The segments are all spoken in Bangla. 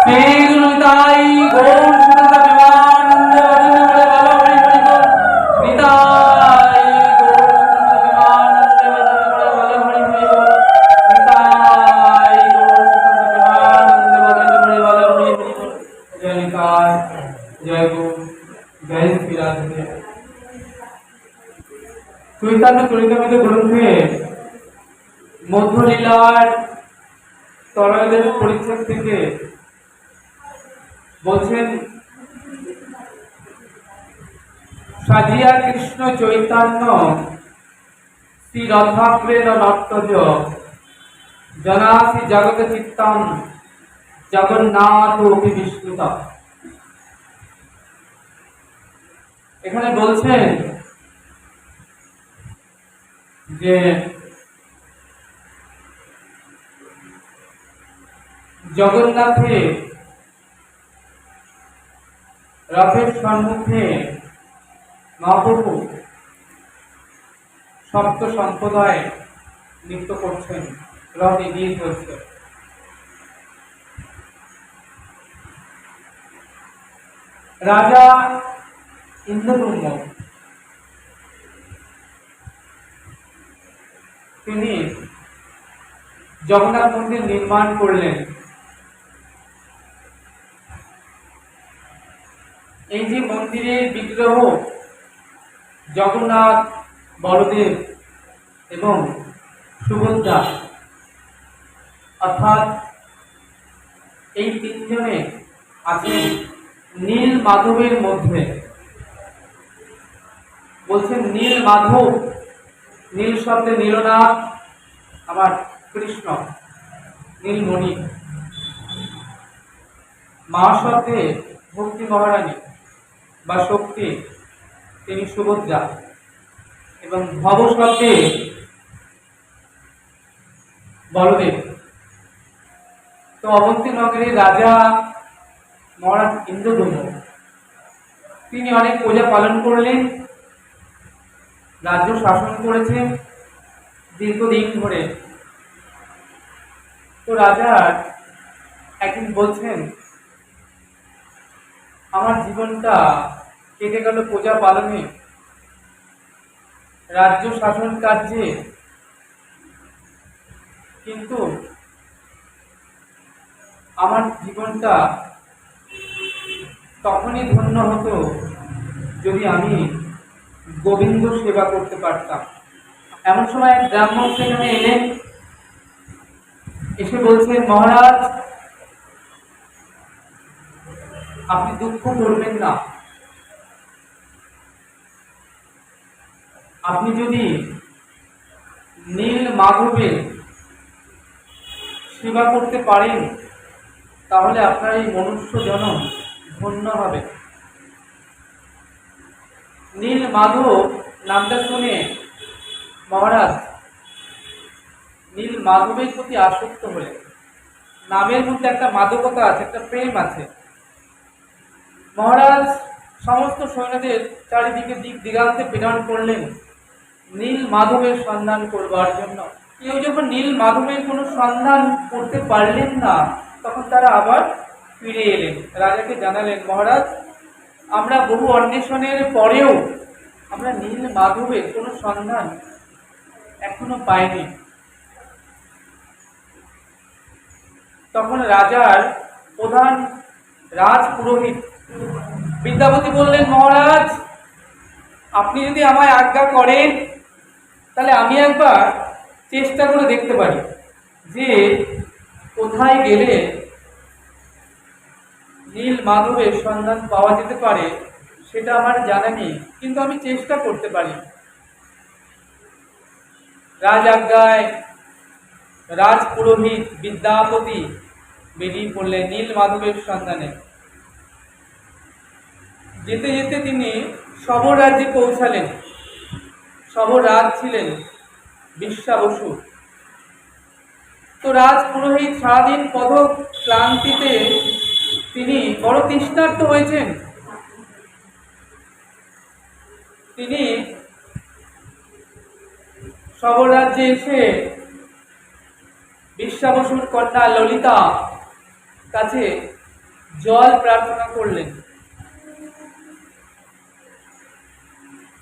নিতাই গৌর সুতন্ত বিমানন্দ বদনে বলো হরি হরি বল। নিতাই গৌর সুতন্ত বিমানন্দ বদনে বলো হরি হরি বল। নিতাই গৌর সুতন্ত বিমানন্দ বদনে বলো হরি হরি বল। জয় নিতাই, জয় গৌর, জয় শ্রী রাধে। চৈতন্য চরিতামৃত গ্রন্থে মধ্যলীলার তরলের পরিচ্ছেদ থেকে বলছেন, সাজিয়া কৃষ্ণ চৈতন্য শ্রী রথাগ্রের নর্তজ জনাসি জগৎ চিত্তম জগন্নাথ অপি বিস্মৃত। এখানে বলছেন যে জগন্নাথে রথের সম্মুখে মহাপ্রভু সপ্ত সম্প্রদায় নৃত্য করছেন, রথ এগিয়ে চলছে। রাজা ইন্দ্রদুম্ন তিনি জগন্নাথ মন্দির নির্মাণ করলেন। এই যে মন্দিরের বিগ্রহ জগন্নাথ, বলদেব এবং সুভদ্রা, অর্থাৎ এই তিনজনে আছেন নীল মাধবের মধ্যে। বলছেন নীল মাধব, নীল শব্দে নীলনাথ, আবার কৃষ্ণ নীলমণি, মা শব্দে ভক্তি মহারানী বা শক্তি, তিনি সুভদ্রা, এবং ভব শব্দে বলদেব। তো অবন্তী নগরীর রাজা মহারাজ ইন্দ্রদুম্ন তিনি অনেক পূজা পালন করলেন, রাজ্য শাসন করেছেন দীর্ঘদিন ধরে। তো রাজা একদিন বলছেন, আমার জীবনটা কেটে গেল পূজা পালনে, রাজ্য শাসন কার্যে, কিন্তু আমার জীবনটা তখনই ধন্য হতো যদি আমি গোবিন্দ সেবা করতে পারতাম। এমন সময় এক ব্রাহ্মণ সেখানে এলেন, এসে বলছেন, মহারাজ আপনি দুঃখ করবেন না, আপনি যদি নীল মাধবের সেবা করতে পারেন তাহলে আপনার এই মনুষ্য জন্ম ধন্য হবে। নীল মাধব নামটা শুনে মহারাজ নীল মাধবের প্রতি আসক্ত হলেন। নামের মধ্যে একটা মাদকতা আছে, একটা প্রেম আছে। মহারাজ সমস্ত সৈন্যদের চারিদিকে দিক দিগান্তে প্রেরণ করলেন নীল মাধবের সন্ধান করবার জন্য। কেউ যখন নীল মাধবের কোনো সন্ধান করতে পারলেন না, তখন তারা আবার ফিরে এলেন, রাজাকে জানালেন, মহারাজ আমরা বহু অন্বেষণের পরেও আমরা নীল মাধবের কোনো সন্ধান এখনো পাইনি। তখন রাজার প্রধান রাজ পুরোহিত বিদ্যাপতি বললেন, মহারাজ আপনি যদি আমায় আজ্ঞা করেন তাহলে আমি একবার চেষ্টা করে দেখতে পারি যে কোথায় গেলে নীল মাধবের সন্ধান পাওয়া যেতে পারে, সেটা আমার জানা নেই, কিন্তু আমি চেষ্টা করতে পারি। রাজ আজ্ঞায় রাজ পুরোহিত বিদ্যাপতি বেরিয়ে পড়লেন নীল মাধবের সন্ধানে। যেতে যেতে তিনি সবর রাজ্যে পৌঁছালেন। সবর রাজ ছিলেন বিশ্বাবসু। তো রাজ পুরোহিত সারাদিন পথ ক্লান্তিতে তিনি বড় তৃষ্ণার্ত হয়েছেন। তিনি সবর রাজ্যে এসে বিশ্বাবসুর কন্যা ললিতা কাছে জল প্রার্থনা করলেন।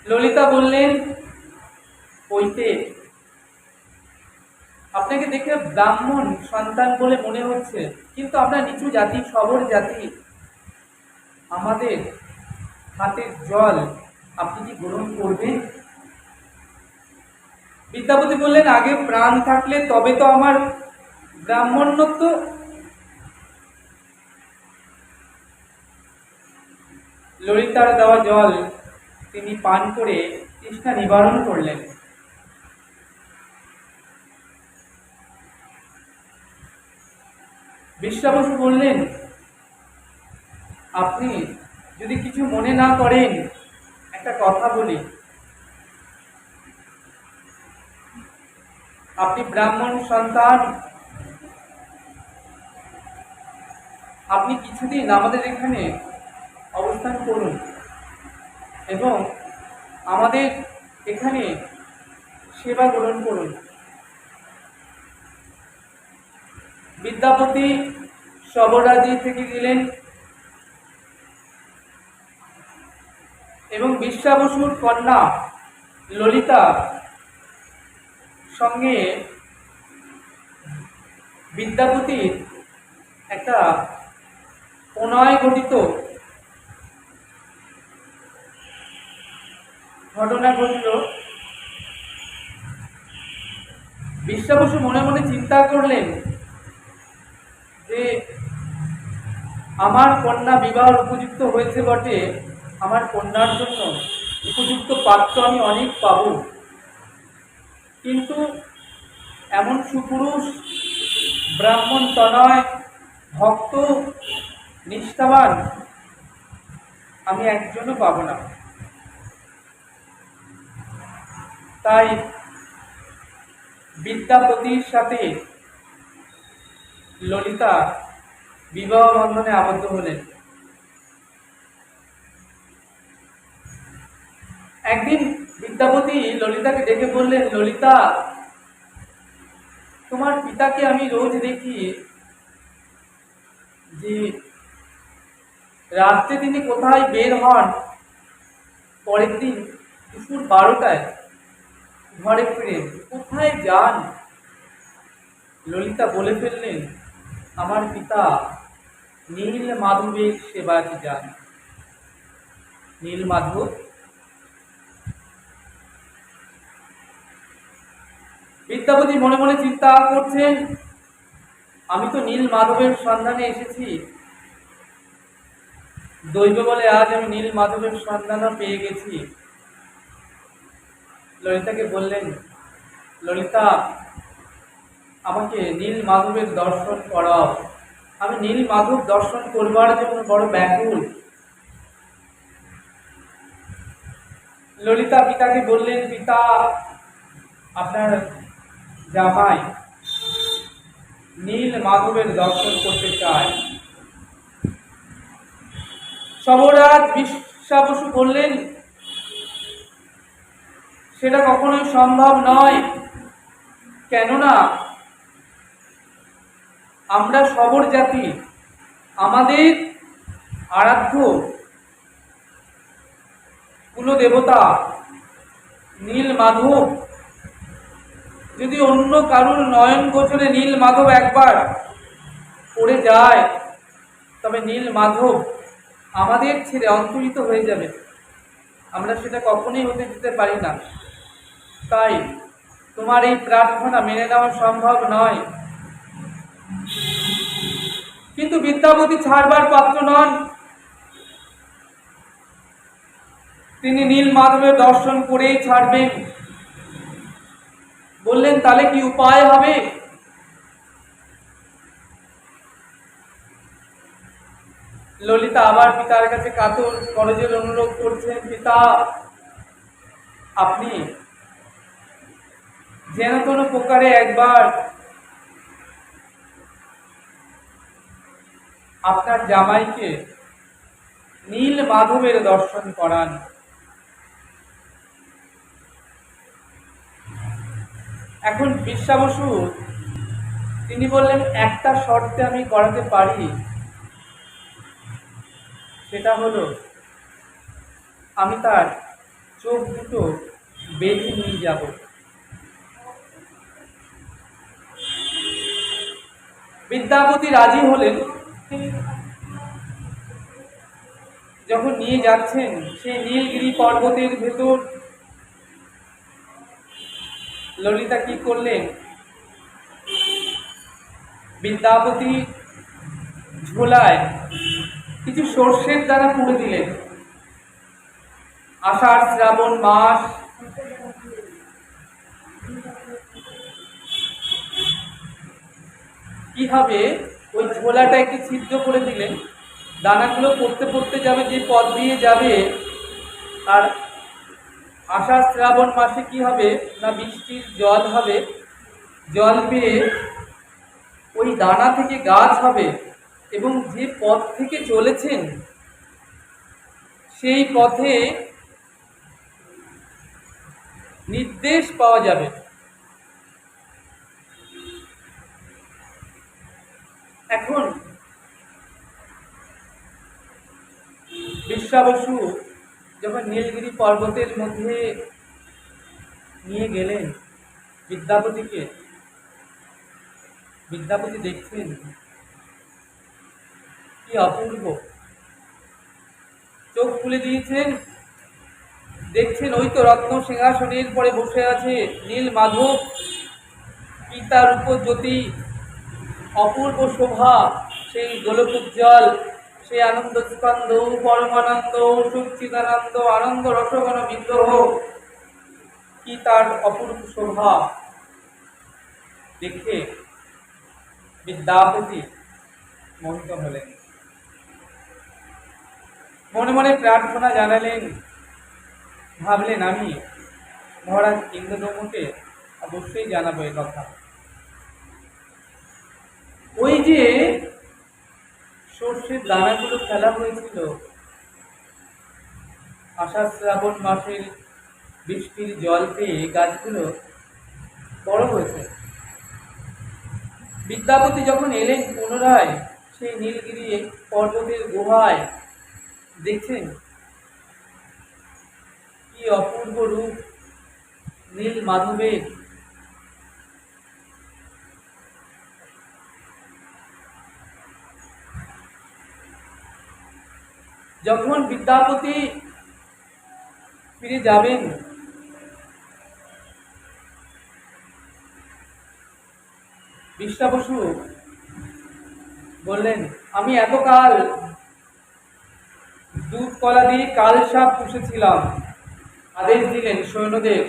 ললিতা বললেন, ওইতে আপনাকে দেখে ব্রাহ্মণ সন্তান বলে মনে হচ্ছে, কিন্তু আমরা নিচু জাতি, সবর জাতি, আমাদের হাতের জল আপনি কি গ্রহণ করবেন? বিদ্যাপতি বললেন, আগে প্রাণ থাকলে তবে তো আমার ব্রাহ্মণ্যত্ব। ললিতার দেওয়া জল তিনি পান করে তৃষ্ণা নিবারণ করলেন। বিশ্বাবসু বললেন, আপনি যদি কিছু মনে না করেন একটা কথা বলি। আপনি ব্রাহ্মণ সন্তান, আপনি কিছুদিন আমাদের এখানে অবস্থান করুন এবং আমাদের এখানে সেবা গ্রহণ করুন। বিদ্যাপতি সবরাজি থেকে দিলেন এবং বিশ্বাবসুর কন্যা ললিতা সঙ্গে বিদ্যাপতির একটা প্রণয় ঘটিত ঘটনা ঘটল। বিশ্বাবসু মনে মনে চিন্তা করলেন যে আমার কন্যা বিবাহ উপযুক্ত হয়েছে বটে, আমার কন্যার জন্য উপযুক্ত পাত্র আমি অনেক পাব, কিন্তু এমন সুপুরুষ, ব্রাহ্মণ তনয়, ভক্ত, নিষ্ঠাবান আমি একজনও পাব না। তাই বিদ্যাপতির সাথে ললিতা বিবাহ বন্ধনে আবদ্ধ হলেন। একদিন বিদ্যাপতি ললিতাকে ডেকে বললেন, ললিতা, তোমার পিতাকে আমি রোজ দেখি যে রাত্রে তিনি কোথায় বের হন, পরের দিন দুপুর 12টায় ঘরে ফিরেন, কোথায় যান? ললিতা বলে ফেললেন, আমার পিতা নীল মাধবের সেবাতে যান। নীল মাধব? বিদ্যাপতি মনে মনে চিন্তা করছেন, আমি তো নীল মাধবের সন্ধানে এসেছি, দৈব বলে আজ আমি নীল মাধবের সন্ধানও পেয়ে গেছি। ললিতাকে বললেন, ললিতা, আমাকে নীল মাধবের দর্শন করাও, আমি নীল মাধব দর্শন করবার জন্য বড় ব্যাকুল। ললিতা পিতাকে বললেন, পিতা, আপনার জামাই নীল মাধবের দর্শন করতে চায়। সবরাজ বিশ্বাবসু বললেন, সেটা কখনোই সম্ভব নয়, কেননা আমরা সবর জাতি, আমাদের আরাধ্য কুলদেবতা নীল মাধব, যদি অন্য কারুর নয়ন গোচরে নীল মাধব একবার পড়ে যায়, তবে নীল মাধব আমাদের ছেড়ে অন্তরিত হয়ে যাবে, আমরা সেটা কখনোই হতে দিতে পারি না। তাই তোমার এই প্রার্থনা মেনে নেওয়া সম্ভব নয়। কিন্তু বিদ্যাপতি ছাড়বার পাত্র নন, তিনি নীল মাধবের দর্শন করেই ছাড়বেন। বললেন, তাহলে কি উপায় হবে? ললিতা আবার পিতার কাছে কাতর করজের অনুরোধ করছেন, পিতা, আপনি যেন কোনো প্রকারে একবার আপনার জামাইকে নীল মাধবের দর্শন করান। এখন বিশ্বাবসু তিনি বললেন, একটা শর্তে আমি করাতে পারি, সেটা হলো আমি তার চোখ দুটো বেঁধে নিয়ে যাব। বিদ্যাপতি রাজি হলেন। যখন নিয়ে যাচ্ছেন সেই নীলগিরি পর্বতের ভেতর, ললিতা কি করলেন, বিদ্যাপতি ঝোলায় কিছু সর্ষের দ্বারা পুড়ে দিলেন। আষাঢ় শ্রাবণ মাস, কি হবে, ওই ঝোলাটা একটু ছিদ্র করে দিলেন, দানাগুলো পড়তে পড়তে যাবে যে পথ দিয়ে যাবে। আর আষাঢ় শ্রাবণ মাসে কি হবে না, বৃষ্টির জল হবে, জল পেয়ে ওই দানা থেকে গাছ হবে এবং যে পথ থেকে চলেছেন সেই পথে নির্দেশ পাওয়া যাবে। এখন বিশ্বাবসু যখন নীলগিরি পর্বতের মধ্যে নিয়ে গেলেন বিদ্যাপতিকে, বিদ্যাপতি দেখছেন কি অপূর্ব, চোখ খুলে দিয়েছেন, দেখছেন ওই তো রত্ন সিংহাসনের পরে বসে আছে নীল মাধব, পিতা রূপজ্যোতি, অপূর্ব শোভা, সেই গোলকোজ্জ্বল, সেই আনন্দ স্কন্দ, পরমানন্দ, সচ্চিদানন্দ, আনন্দ রসগণ বিদ্রোহ, কি তার অপূর্ব শোভা দেখে বিদ্যাপতি মোহিত হলেন। মনে মনে প্রার্থনা জানালেন, ভাবলেন আমি মহারাজ ইন্দ্রদমকে অবশ্যই জানাবো এই কথা। ওই যে সর্ষের দানাগুলো ফেলা হয়েছিল আষাঢ় শ্রাবণ মাসের বৃষ্টির জল পেয়ে গাছগুলো বড় হয়েছে। বিদ্যাপতি যখন এলেন পুনরায় সেই নীলগিরি পর্বতের গুহায়, দেখছেন কি অপূর্ব রূপ নীল মাধবের। যখন বিদ্যাপতি ফিরে যাবেন, বিশ্বাবসু বললেন, আমি এতকাল দুধ কলা দিয়ে কাল সাপ পুষেছিলাম, আদেশ দিলেন সৈন্যদের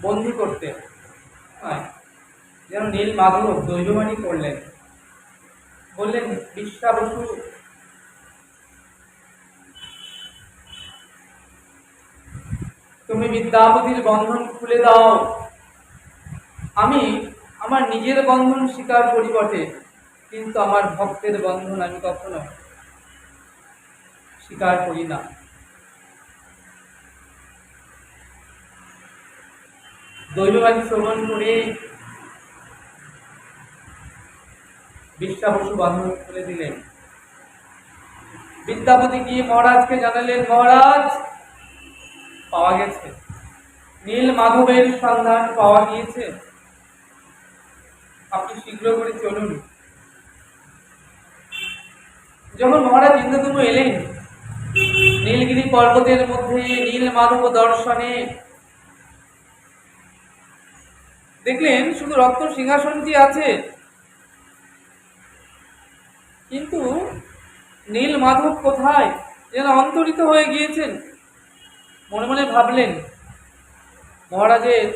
বন্দি করতে, যেন নীল মাধব দৈববাণী করলেন। বললেন, বিশ্বাবসু তুমি বিদ্যাপতির বন্ধন খুলে দাও, আমি আমার নিজের বন্ধন স্বীকার করি বটে, কিন্তু আমার ভক্তের বন্ধন আমি কখনো স্বীকার করি না। দৈববাণী শ্রবণ করে বিশ্বাবসু বন্ধন খুলে দিলেন। বিদ্যাপতি গিয়ে মহারাজকে জানালেন, মহারাজ পাওয়া গেছে, নীল মাধবের সন্ধান পাওয়া গিয়েছে, আপনি শীঘ্র করে চলুন। যখন মহারাজ ইন্দ্রদম এলেন নীলগিরি পর্বতের মধ্যে নীল মাধব দর্শনে, দেখলেন শুধু রত্ন সিংহাসনটি আছে, কিন্তু নীল মাধব কোথায়, যেন অন্তরিত হয়ে গিয়েছেন। মনে মনে ভাবলেন, মহারাজের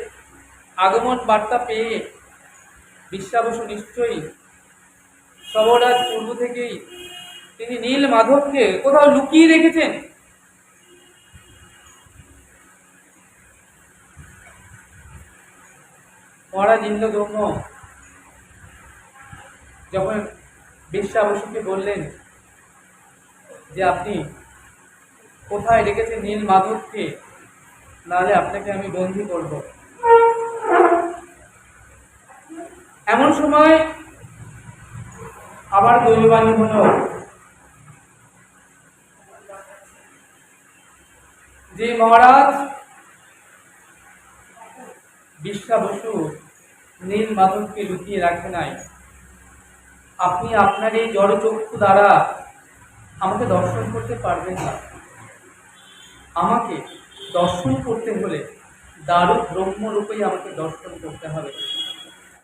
আগমন বার্তা পেয়ে বিশ্বাবসু নিশ্চয়ই সবরাজ পূর্ব থেকেই তিনি নীল মাধবকে কোথাও লুকিয়ে রেখেছেন। মহারাজ ইন্দ্রদম যখন বিশ্বাবসুকে বললেন যে আপনি কোথায় রেখেছেন নীল মাধবকে, নাহলে আপনাকে আমি বন্দী করব। এমন সময় আবার দৈববাণী হলো, যে মহারাজ বিশ্বা বসু নীল মাধবকে লুকিয়ে রাখে নাই, আপনি আপনার এই জড়চক্ষু দ্বারা আমাকে দর্শন করতে পারবেন না। আমাকে দর্শন করতে হলে দারু ব্রহ্মরূপেই আমাকে দর্শন করতে হবে।